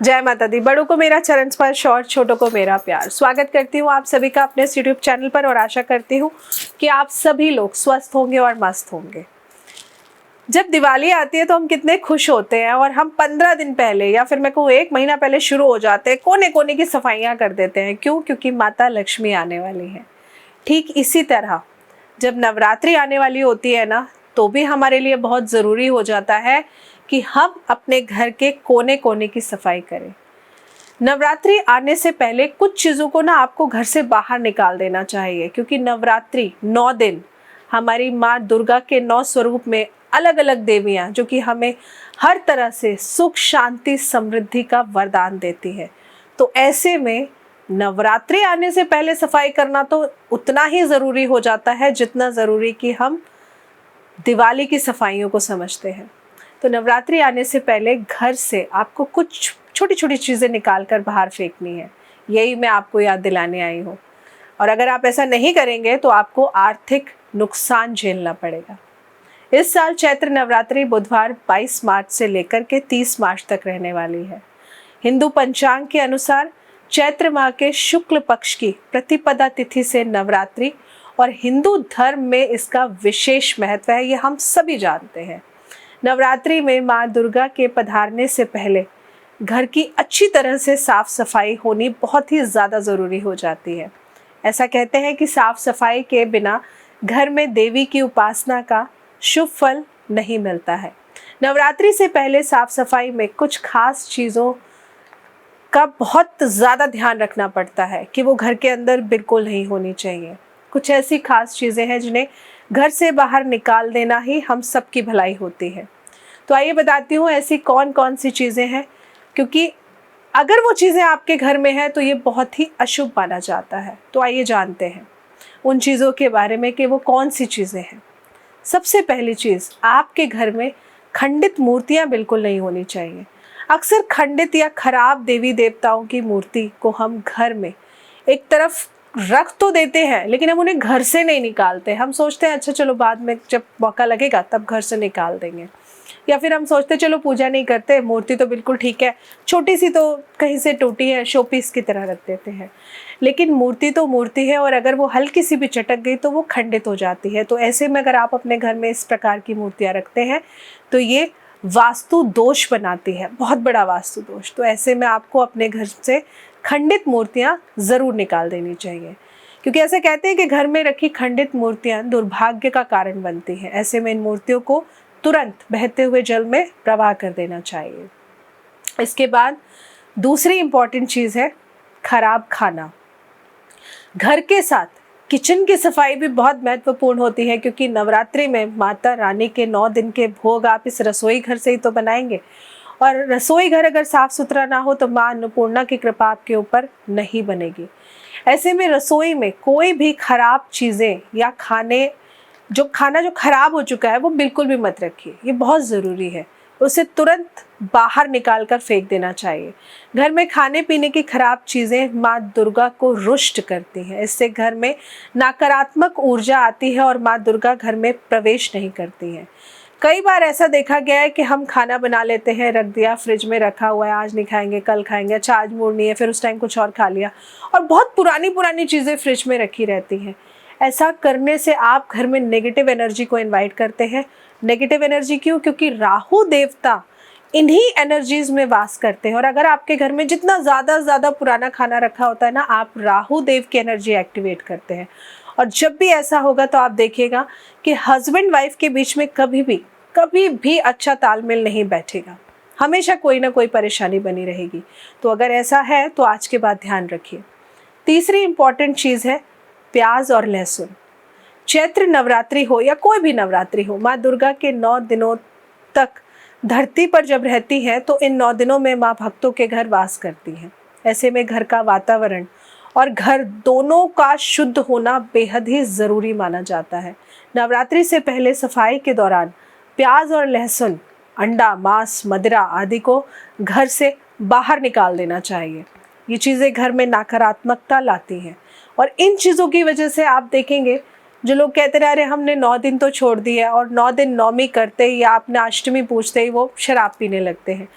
जय माता दी। बड़ों को मेरा चरण स्पर्श और छोटों को मेरा प्यार। स्वागत करती हूँ आप सभी का अपने यूट्यूब चैनल पर और आशा करती हूँ कि आप सभी लोग स्वस्थ होंगे और मस्त होंगे। जब दिवाली आती है तो हम कितने खुश होते हैं और हम 15 दिन पहले या फिर मैं कहूँ 1 महीना पहले शुरू हो जाते हैं, कोने कोने की सफाइयाँ कर देते हैं। क्यों? क्योंकि माता लक्ष्मी आने वाली है। ठीक इसी तरह जब नवरात्रि आने वाली होती है ना, तो भी हमारे लिए बहुत ज़रूरी हो जाता है कि हम अपने घर के कोने कोने की सफाई करें। नवरात्रि आने से पहले कुछ चीज़ों को ना आपको घर से बाहर निकाल देना चाहिए, क्योंकि नवरात्रि 9 दिन हमारी माँ दुर्गा के 9 स्वरूप में अलग अलग देवियाँ जो कि हमें हर तरह से सुख शांति समृद्धि का वरदान देती है। तो ऐसे में नवरात्रि आने से पहले सफाई करना तो उतना ही ज़रूरी हो जाता है जितना ज़रूरी कि हम दिवाली की सफाइयों को समझते हैं। तो नवरात्रि आने से पहले घर से आपको कुछ छोटी छोटी चीज़ें निकाल कर बाहर फेंकनी है। यही मैं आपको याद दिलाने आई हूँ। और अगर आप ऐसा नहीं करेंगे तो आपको आर्थिक नुकसान झेलना पड़ेगा। इस साल चैत्र नवरात्रि बुधवार 22 मार्च से लेकर के 30 मार्च तक रहने वाली है। हिंदू पंचांग के अनुसार चैत्र माह के शुक्ल पक्ष की प्रतिपदा तिथि से नवरात्रि और हिंदू धर्म में इसका विशेष महत्व है, ये हम सभी जानते हैं। नवरात्रि में माँ दुर्गा के पधारने से पहले घर की अच्छी तरह से साफ सफाई होनी बहुत ही ज़्यादा ज़रूरी हो जाती है। ऐसा कहते हैं कि साफ सफाई के बिना घर में देवी की उपासना का शुभ फल नहीं मिलता है। नवरात्रि से पहले साफ सफाई में कुछ खास चीज़ों का बहुत ज़्यादा ध्यान रखना पड़ता है कि वो घर के अंदर बिल्कुल नहीं होनी चाहिए। कुछ ऐसी खास चीज़ें हैं जिन्हें घर से बाहर निकाल देना ही हम सबकी भलाई होती है। तो आइए बताती हूँ ऐसी कौन कौन सी चीज़ें हैं, क्योंकि अगर वो चीज़ें आपके घर में हैं तो ये बहुत ही अशुभ माना जाता है। तो आइए जानते हैं उन चीज़ों के बारे में कि वो कौन सी चीज़ें हैं। सबसे पहली चीज़, आपके घर में खंडित मूर्तियाँ बिल्कुल नहीं होनी चाहिए। अक्सर खंडित या खराब देवी देवताओं की मूर्ति को हम घर में एक तरफ रख तो देते हैं, लेकिन हम उन्हें घर से नहीं निकालते। हम सोचते हैं अच्छा चलो बाद में जब मौका लगेगा तब घर से निकाल देंगे, या फिर हम सोचते चलो पूजा नहीं करते, मूर्ति तो बिल्कुल ठीक है, छोटी सी तो कहीं से टूटी है, शो पीस की तरह रख देते हैं। लेकिन मूर्ति तो मूर्ति है और अगर वो हल्की सी भी चटक गई तो वो खंडित हो जाती है। तो ऐसे में अगर आप अपने घर में इस प्रकार की मूर्तियाँ रखते हैं तो ये वास्तु दोष बनाती है, बहुत बड़ा वास्तु दोष। तो ऐसे में आपको अपने घर से खंडित मूर्तियाँ ज़रूर निकाल देनी चाहिए, क्योंकि ऐसे कहते हैं कि घर में रखी खंडित मूर्तियाँ दुर्भाग्य का कारण बनती हैं। ऐसे में इन मूर्तियों को तुरंत बहते हुए जल में प्रवाह कर देना चाहिए। इसके बाद दूसरी इम्पॉर्टेंट चीज़ है खराब खाना। घर के साथ किचन की सफाई भी बहुत महत्वपूर्ण होती है, क्योंकि नवरात्रि में माता रानी के 9 दिन के भोग आप इस रसोई घर से ही तो बनाएंगे, और रसोई घर अगर साफ सुथरा ना हो तो माँ अन्नपूर्णा की कृपा आपके ऊपर नहीं बनेगी। ऐसे में रसोई में कोई भी खराब चीज़ें या खाना जो खराब हो चुका है वो बिल्कुल भी मत रखिए, ये बहुत ज़रूरी है। उसे तुरंत बाहर निकाल कर फेंक देना चाहिए। घर में खाने पीने की खराब चीज़ें माँ दुर्गा को रुष्ट करती हैं। इससे घर में नकारात्मक ऊर्जा आती है और माँ दुर्गा घर में प्रवेश नहीं करती हैं। कई बार ऐसा देखा गया है कि हम खाना बना लेते हैं, रख दिया, फ्रिज में रखा हुआ है, आज नहीं खाएंगे कल खाएंगे, अच्छा आज मूड नहीं है, फिर उस टाइम कुछ और खा लिया, और बहुत पुरानी चीज़ें फ्रिज में रखी रहती हैं। ऐसा करने से आप घर में नेगेटिव एनर्जी को इनवाइट करते हैं। नेगेटिव एनर्जी क्यों? क्योंकि राहु देवता इन्हीं एनर्जीज में वास करते हैं, और अगर आपके घर में जितना ज़्यादा पुराना खाना रखा होता है ना, आप राहु देव की एनर्जी एक्टिवेट करते हैं। और जब भी ऐसा होगा तो आप देखिएगा कि हस्बैंड वाइफ के बीच में कभी भी अच्छा तालमेल नहीं बैठेगा, हमेशा कोई ना कोई परेशानी बनी रहेगी। तो अगर ऐसा है तो आज के बाद ध्यान रखिए। तीसरी इंपॉर्टेंट चीज़ है प्याज और लहसुन। चैत्र नवरात्रि हो या कोई भी नवरात्रि हो, माँ दुर्गा के 9 दिनों तक धरती पर जब रहती है तो इन 9 दिनों में माँ भक्तों के घर वास करती हैं। ऐसे में घर का वातावरण और घर दोनों का शुद्ध होना बेहद ही ज़रूरी माना जाता है। नवरात्रि से पहले सफाई के दौरान प्याज और लहसुन, अंडा, मांस, मदिरा आदि को घर से बाहर निकाल देना चाहिए। ये चीज़ें घर में नकारात्मकता लाती हैं, और इन चीज़ों की वजह से आप देखेंगे जो लोग कहते रहे अरे हमने 9 दिन तो छोड़ दिया, और 9 दिन नौमी करते ही या अपने अष्टमी पूजते ही वो शराब पीने लगते हैं।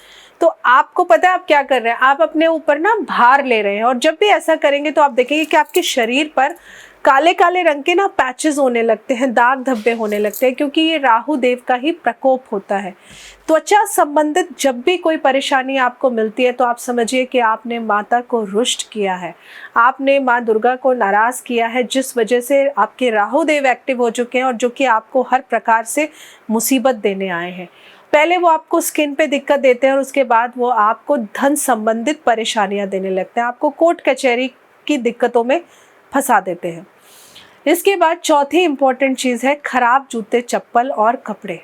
तो आपको पता है आप क्या कर रहे हैं, आप अपने ऊपर ना भार ले रहे हैं। और जब भी ऐसा करेंगे तो आप देखेंगे कि आपके शरीर पर काले काले रंग के ना पैचेस होने लगते हैं, दाग धब्बे होने लगते हैं, क्योंकि ये राहु देव का ही प्रकोप होता है। त्वचा संबंधित जब भी कोई परेशानी आपको मिलती है तो आप समझिए कि आपने माता को रुष्ट किया है, आपने माँ दुर्गा को नाराज किया है, जिस वजह से आपके राहु देव एक्टिव हो चुके हैं और जो कि आपको हर प्रकार से मुसीबत देने आए हैं। पहले वो आपको स्किन पे दिक्कत देते हैं और उसके बाद वो आपको धन संबंधित परेशानियां देने लगते हैं, आपको कोर्ट कचहरी की दिक्कतों में फंसा देते हैं। इसके बाद चौथी इंपॉर्टेंट चीज़ है खराब जूते, चप्पल और कपड़े।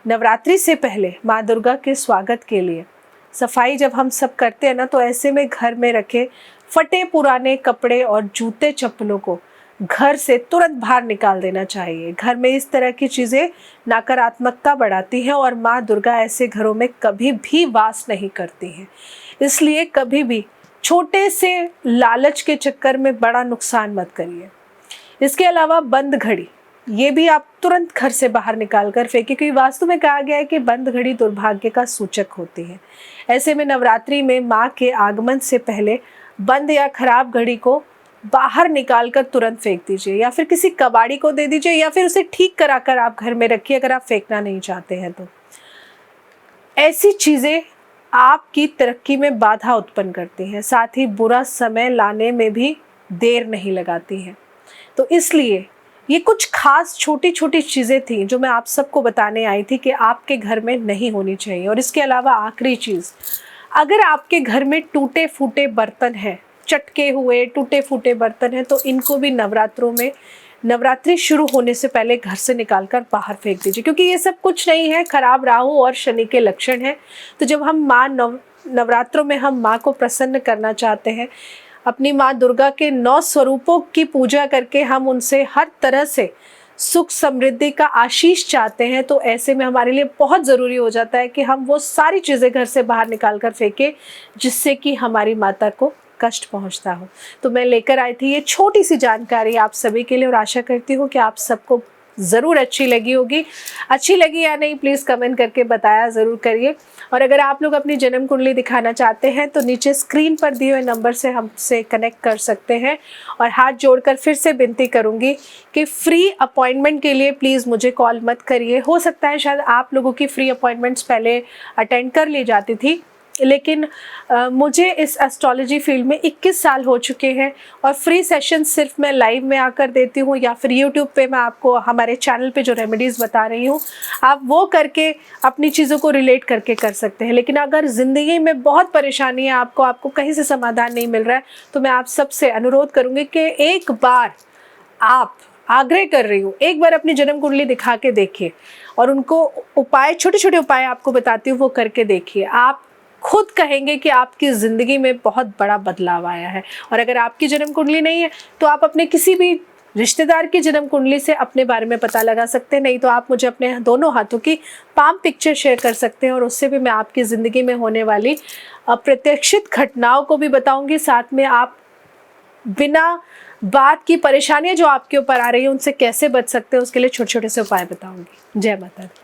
नवरात्रि से पहले माँ दुर्गा के स्वागत के लिए सफाई जब हम सब करते हैं ना, तो ऐसे में घर में रखे फटे पुराने कपड़े और जूते चप्पलों को घर से तुरंत बाहर निकाल देना चाहिए। घर में इस तरह की चीज़ें नकारात्मकता बढ़ाती हैं और माँ दुर्गा ऐसे घरों में कभी भी वास नहीं करती हैं। इसलिए कभी भी छोटे से लालच के चक्कर में बड़ा नुकसान मत करिए। इसके अलावा बंद घड़ी, ये भी आप तुरंत घर से बाहर निकाल कर फेंकिए, क्योंकि वास्तु में कहा गया है कि बंद घड़ी दुर्भाग्य का सूचक होती है। ऐसे में नवरात्रि में माँ के आगमन से पहले बंद या खराब घड़ी को बाहर निकाल कर तुरंत फेंक दीजिए, या फिर किसी कबाड़ी को दे दीजिए, या फिर उसे ठीक कराकर आप घर में रखिए अगर आप फेंकना नहीं चाहते हैं तो। ऐसी चीज़ें आपकी तरक्की में बाधा उत्पन्न करती हैं, साथ ही बुरा समय लाने में भी देर नहीं लगाती हैं। तो इसलिए ये कुछ खास छोटी छोटी चीज़ें थी जो मैं आप सबको बताने आई थी कि आपके घर में नहीं होनी चाहिए। और इसके अलावा आखिरी चीज़, अगर आपके घर में टूटे फूटे बर्तन हैं, चटके हुए टूटे फूटे बर्तन हैं, तो इनको भी नवरात्रों में, नवरात्रि शुरू होने से पहले घर से निकालकर बाहर फेंक दीजिए, क्योंकि ये सब कुछ नहीं है खराब राहु और शनि के लक्षण हैं। तो जब हम नवरात्रों में हम माँ को प्रसन्न करना चाहते हैं, अपनी माँ दुर्गा के 9 स्वरूपों की पूजा करके हम उनसे हर तरह से सुख समृद्धि का आशीष चाहते हैं, तो ऐसे में हमारे लिए बहुत ज़रूरी हो जाता है कि हम वो सारी चीज़ें घर से बाहर निकाल कर फेंकें जिससे कि हमारी माता को कष्ट पहुंचता हो। तो मैं लेकर आई थी ये छोटी सी जानकारी आप सभी के लिए, और आशा करती हूँ कि आप सबको ज़रूर अच्छी लगी होगी। अच्छी लगी या नहीं प्लीज़ कमेंट करके बताया ज़रूर करिए। और अगर आप लोग अपनी जन्म कुंडली दिखाना चाहते हैं तो नीचे स्क्रीन पर दिए हुए नंबर से हमसे कनेक्ट कर सकते हैं। और हाथ जोड़कर फिर से विनती करूंगी कि फ्री अपॉइंटमेंट के लिए प्लीज़ मुझे कॉल मत करिए। हो सकता है शायद आप लोगों की फ्री अपॉइंटमेंट्स पहले अटेंड कर ली जाती थी, लेकिन मुझे इस एस्ट्रोलॉजी फील्ड में 21 साल हो चुके हैं और फ्री सेशन सिर्फ मैं लाइव में आकर देती हूँ, या फिर यूट्यूब पे मैं आपको हमारे चैनल पे जो रेमेडीज़ बता रही हूँ आप वो करके अपनी चीज़ों को रिलेट करके कर सकते हैं। लेकिन अगर ज़िंदगी में बहुत परेशानी है, आपको कहीं से समाधान नहीं मिल रहा है, तो मैं आप सबसे अनुरोध करूँगी कि एक बार, आप आग्रह कर रही हूँ, एक बार अपनी जन्म कुंडली दिखा के देखिए और उनको उपाय, छोटे छोटे उपाय आपको बताती हूँ, वो करके देखिए। आप खुद कहेंगे कि आपकी ज़िंदगी में बहुत बड़ा बदलाव आया है। और अगर आपकी जन्म कुंडली नहीं है तो आप अपने किसी भी रिश्तेदार की जन्म कुंडली से अपने बारे में पता लगा सकते हैं। नहीं तो आप मुझे अपने दोनों हाथों की पाम पिक्चर शेयर कर सकते हैं और उससे भी मैं आपकी ज़िंदगी में होने वाली अप्रत्याशित घटनाओं को भी बताऊंगी। साथ में आप बिना बात की परेशानियां जो आपके ऊपर आ रही है उनसे कैसे बच सकते हैं, उसके लिए छोटे छोटे से उपाय बताऊंगी। जय माता दी।